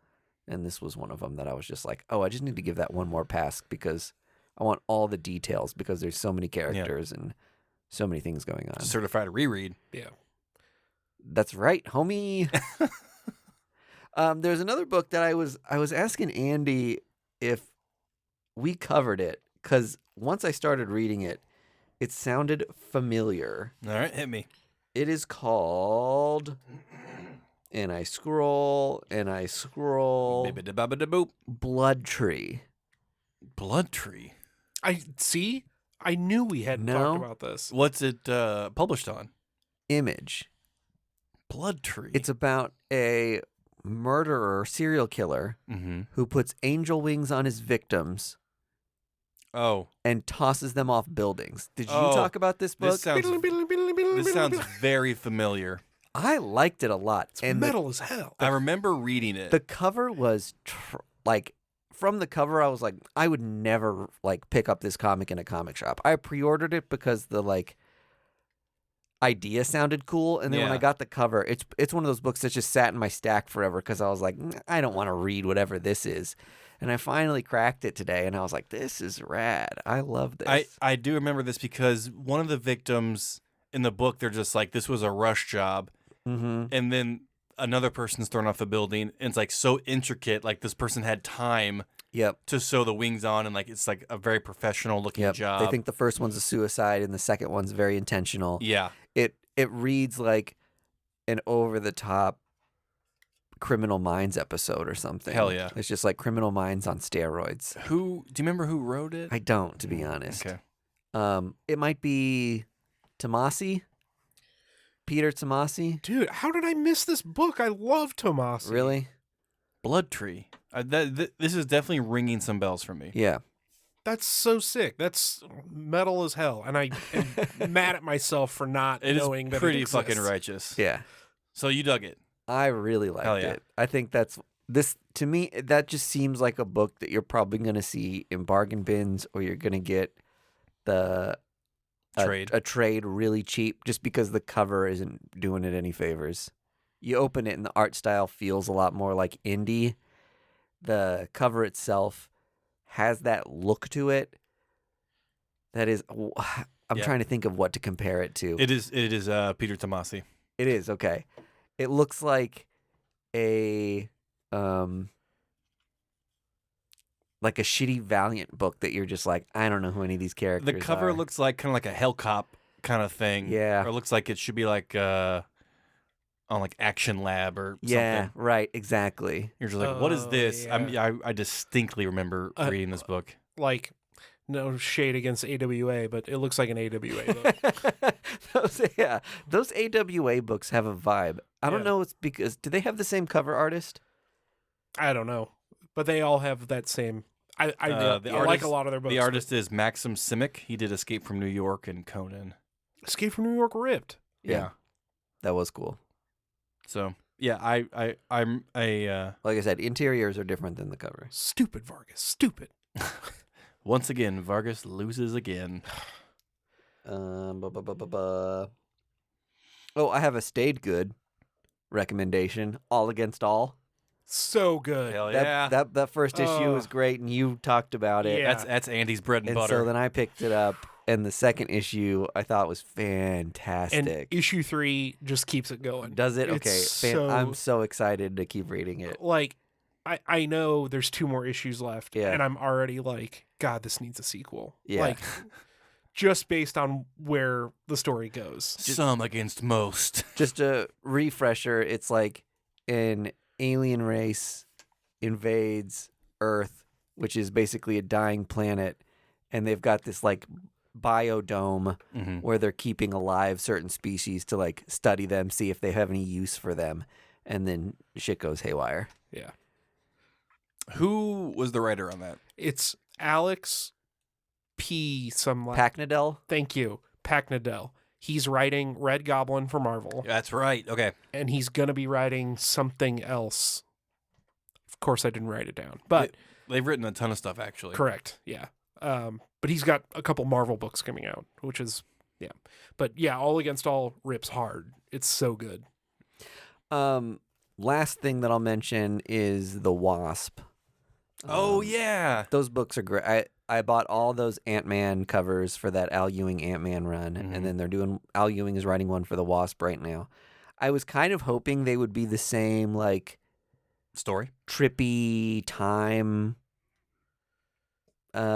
And this was one of them that I was just like, oh, I just need to give that one more pass because I want all the details because there's so many characters and so many things going on. Certified reread. Yeah. That's right, homie. There's another book that I was asking Andy if we covered it because once I started reading it, it sounded familiar. All right, hit me. It is called, and I scroll, Boop. Blood Tree. Blood Tree. I knew we hadn't No. talked about this. What's it published on? Image. Blood Tree. It's about a murderer, serial killer, Mm-hmm. who puts angel wings on his victims Oh, and tosses them off buildings. Did you Oh, talk about this book? this sounds very familiar. I liked it a lot. It's and metal as hell. I remember reading it. the cover was like, from the cover, I was like, I would never like pick up this comic in a comic shop. I pre-ordered it because the like idea sounded cool, and then when Yeah. I got the cover, it's one of those books that just sat in my stack forever because I was like, I don't want to read whatever this is. And I finally cracked it today, and I was like, this is rad. I love this. I do remember this because one of the victims in the book, they're just like, this was a rush job. Mm-hmm. And then another person's thrown off the building, and it's like so intricate. Like this person had time Yep. to sew the wings on, and like it's like a very professional looking Yep. job. They think the first one's a suicide, and the second one's very intentional. Yeah. It reads like an over-the-top Criminal Minds episode or something. Hell yeah. It's just like Criminal Minds on steroids. Do you remember who wrote it? I don't, to be honest. Okay. It might be Tomasi. Peter Tomasi. Dude, how did I miss this book? I love Tomasi. Really? Blood Tree. This is definitely ringing some bells for me. Yeah. That's so sick. That's metal as hell. And I am mad at myself for not It is knowing that pretty it exists. fucking righteous. Yeah. So you dug it. I really liked Hell yeah. it. I think that's this to me. That just seems like a book that you're probably going to see in bargain bins, or you're going to get a trade really cheap, just because the cover isn't doing it any favors. You open it and the art style feels a lot more like indie. The cover itself has that look to it. That is, I'm Yeah. trying to think of what to compare it to. It is Peter Tomasi. It is, okay. It looks like a shitty Valiant book that you're just like, I don't know who any of these characters The cover are. looks like kind of like a Hellcop kind of thing. Yeah. Or it looks like it should be like on on like Action Lab or Yeah, something. right, exactly. You're just like, what is Oh, this? yeah. I distinctly remember reading this book. Like, no shade against AWA, but it looks like an AWA book. those AWA books have a vibe. I don't Yeah. know. It's because do they have the same cover artist? I don't know, but they all have that same. I like artist- a lot of their books. The artist is Maxim Simic. He did Escape from New York and Conan. Escape from New York ripped. Yeah. That was cool. So yeah, I'm a Like I said, interiors are different than the cover. Stupid Vargas. Stupid. once again Vargas loses again. Bu- bu- bu- bu- bu. Oh, I have a stayed good recommendation. All Against All. So good. Hell That yeah. that first issue Oh. was great, and you talked about it. Yeah. That's Andy's bread and And butter. so then I picked it up, and the second issue I thought was fantastic. And issue 3 just keeps it going. Does it? It's Okay. so- I'm so excited to keep reading it. Like, I know there's 2 more issues left, Yeah. and I'm already like, God, this needs a sequel. Yeah. Like, just based on where the story goes. Some against most. Just a refresher, it's like an alien race invades Earth, which is basically a dying planet, and they've got this like biodome Mm-hmm. where they're keeping alive certain species to like study them, see if they have any use for them, and then shit goes haywire. Yeah. Who was the writer on that? It's Alex P. Packnadell? Thank you. Packnadell. He's writing Red Goblin for Marvel, That's right. Okay. and he's going to be writing something else. Of course, I didn't write it down, but They've written a ton of stuff actually. correct. Yeah. But he's got a couple Marvel books coming out, which is, yeah. But yeah, All Against All rips hard. It's so good. Last thing that I'll mention is The Wasp. Oh yeah. Those books are great. I bought all those Ant-Man covers for that Al Ewing Ant-Man run, Mhm. and then Al Ewing is writing one for The Wasp right now. I was kind of hoping they would be the same, like, Story. trippy time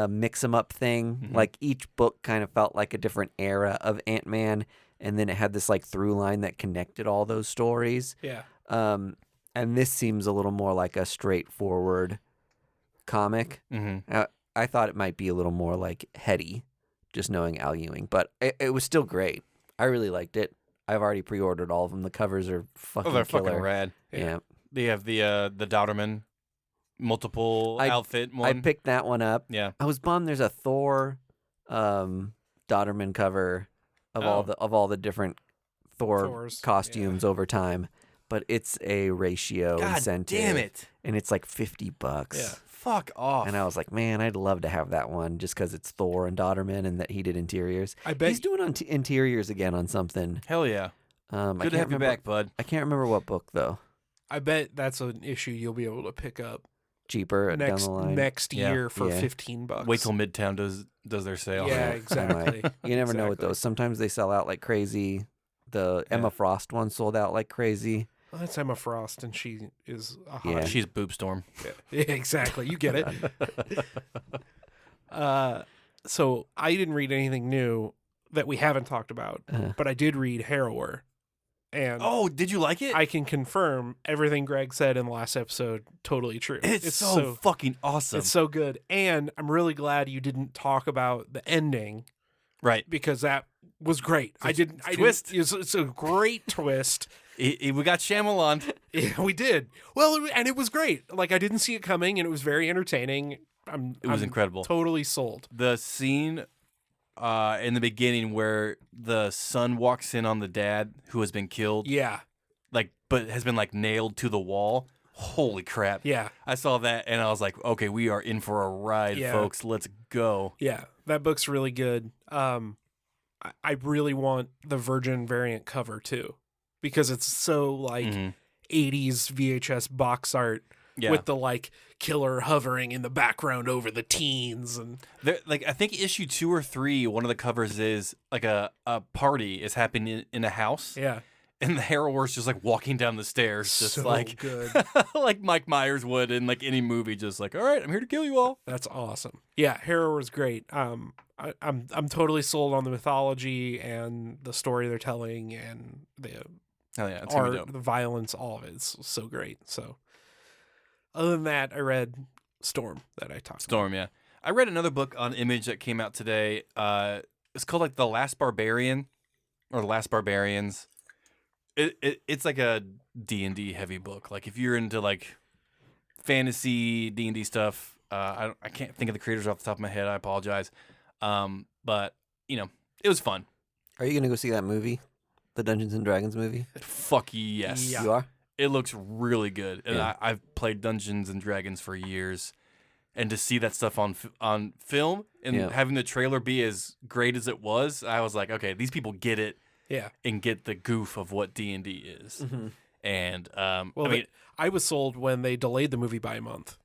mix 'em up thing. Mhm. Like each book kind of felt like a different era of Ant-Man, and then it had this like through line that connected all those stories. Yeah. And this seems a little more like a straightforward comic. Mm-hmm. I thought it might be a little more like heady, just knowing Al Ewing, but it was still great. I really liked it. I've already pre-ordered all of them. The covers are fucking Oh, they're killer. fucking rad. Yeah. They have the Dowderman multiple outfit one. I picked that one up. Yeah. I was bummed there's a Thor Dodderman cover of all the different Thors, costumes over time, but it's a ratio God incentive. damn it. And it's like $50. Yeah. Fuck off. And I was like, man, I'd love to have that one just because it's Thor and Dodderman and that he did interiors. I bet He's doing interiors again on something. Hell yeah. I Good can't to have you remember- back, bud. I can't remember what book though. I bet that's an issue you'll be able to pick up Cheaper down the line. next Yeah. year for Yeah. $15. Wait till Midtown does their sale. Yeah, I exactly. might. You never know with Exactly. those. Sometimes they sell out like crazy. The Yeah. Emma Frost one sold out like crazy. Well, that's Emma Frost, and she is a hot. Yeah. She's Boob Storm. Yeah, exactly. You get it. So I didn't read anything new that we haven't talked about, Uh, but I did read Harrower, and Oh, did you like it? I can confirm everything Greg said in the last episode. Totally true. it's so fucking awesome. it's so good, and I'm really glad you didn't talk about the ending right. because that was great. I didn't. twist. It's a great twist. We got Shyamalan. Yeah, we did. Well, and it was great. Like I didn't see it coming, and it was very entertaining. It was I'm incredible. Totally sold. The scene in the beginning where the son walks in on the dad who has been killed, Yeah, but has been like nailed to the wall. Holy crap. yeah, I saw that and I was like, okay, we are in for a ride, Yeah. folks. Let's go. yeah. That book's really good. I really want the Virgin variant cover too, because it's so like Mhm. 80s VHS box art Yeah. with the like killer hovering in the background over the teens and There, like I think issue 2 or 3, one of the covers is like a party is happening in a house, yeah, and the Harrower's just like walking down the stairs, just so like good. like Mike Myers would in like any movie, just like, all right, I'm here to kill you all. That's awesome. Yeah, Harrower's great. I'm totally sold on the mythology and the story they're telling and the Hell yeah, it's gonna be art, dope. the violence, all of it is so great. So, other than that, I read Storm that I talked Storm, yeah. I read another book on Image that came out today. It's called like The Last Barbarian or The Last Barbarians. It's like a D&D heavy book. Like if you're into like fantasy D&D stuff, I can't think of the creators off the top of my head. I apologize. But you know, it was fun. Are you gonna go see that movie, the Dungeons and Dragons movie? Fuck yes. Yeah. You are. It looks really good. And Yeah. I've played Dungeons and Dragons for years. And to see that stuff on film and Yeah. having the trailer be as great as it was, I was like, okay, these people get it Yeah. and get the goof of what D&D is. Mm-hmm. And Well, I mean, I was sold when they delayed the movie by a month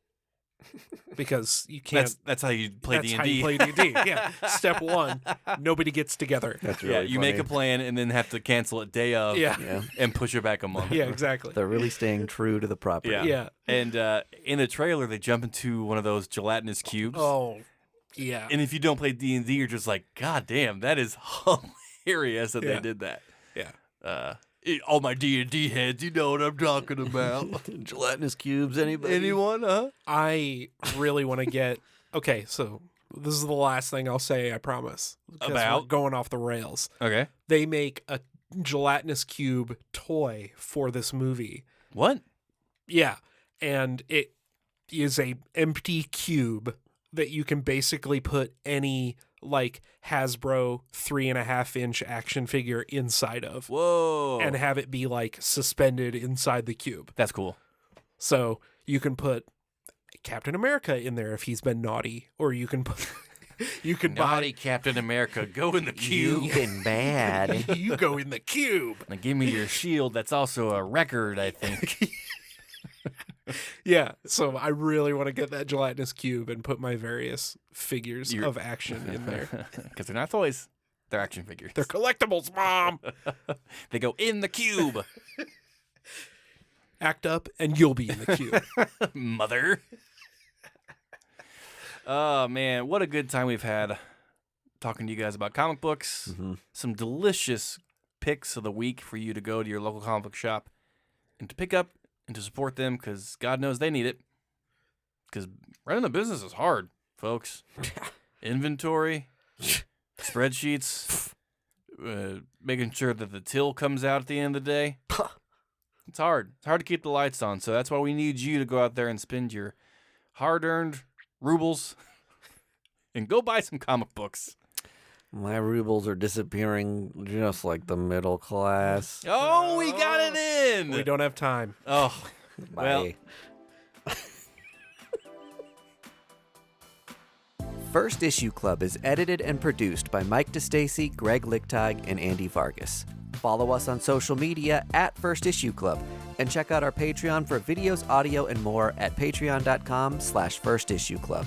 because you can't. that's how you play That's D&D. how you play D&D. Yeah. Step one, nobody gets together. That's Yeah, really you make a funny. plan and then have to cancel it day of Yeah. Yeah, and push it back a month. Yeah, exactly. they're really staying true to the property. Yeah. Yeah. And in the trailer, they jump into one of those gelatinous cubes. Oh, yeah. And if you don't play D&D, you're just like, God damn, that is hilarious that Yeah. they did that. Yeah. All my D&D heads, you know what I'm talking about. Gelatinous cubes. Anybody? Anyone, huh? I really want to get. Okay, so this is the last thing I'll say, I promise. Because About? we're going off the rails. Okay. They make a gelatinous cube toy for this movie. What? Yeah, and it is a empty cube that you can basically put any like Hasbro 3.5-inch action figure inside of Whoa. and have it be like suspended inside the cube. That's cool. So you can put Captain America in there if he's been naughty, or you can put you can Naughty Captain America, go in the cube. You've been bad. buy you go in the cube. Now give me your shield. That's also a record, I think. Yeah, so I really want to get that gelatinous cube and put my various figures You're- of action in there. Because they're not toys. They're action figures. They're collectibles, Mom. They go in the cube, Act up and you'll be in the cube. mother. Oh, man. What a good time we've had talking to you guys about comic books. Mhm. Some delicious picks of the week for you to go to your local comic book shop and to pick up and to support them because God knows they need it. Because running the business is hard, folks. Inventory, spreadsheets, making sure that the till comes out at the end of the day. It's hard. It's hard to keep the lights on. So that's why we need you to go out there and spend your hard-earned rubles and go buy some comic books. My rubles are disappearing just like the middle class. Oh, we got it in. We don't have time. Oh, Bye. well. First Issue Club is edited and produced by Mike DeStacy, Greg Lichtag, and Andy Vargas. Follow us on social media at First Issue Club, and check out our Patreon for videos, audio, and more at patreon.com/firstissueclub.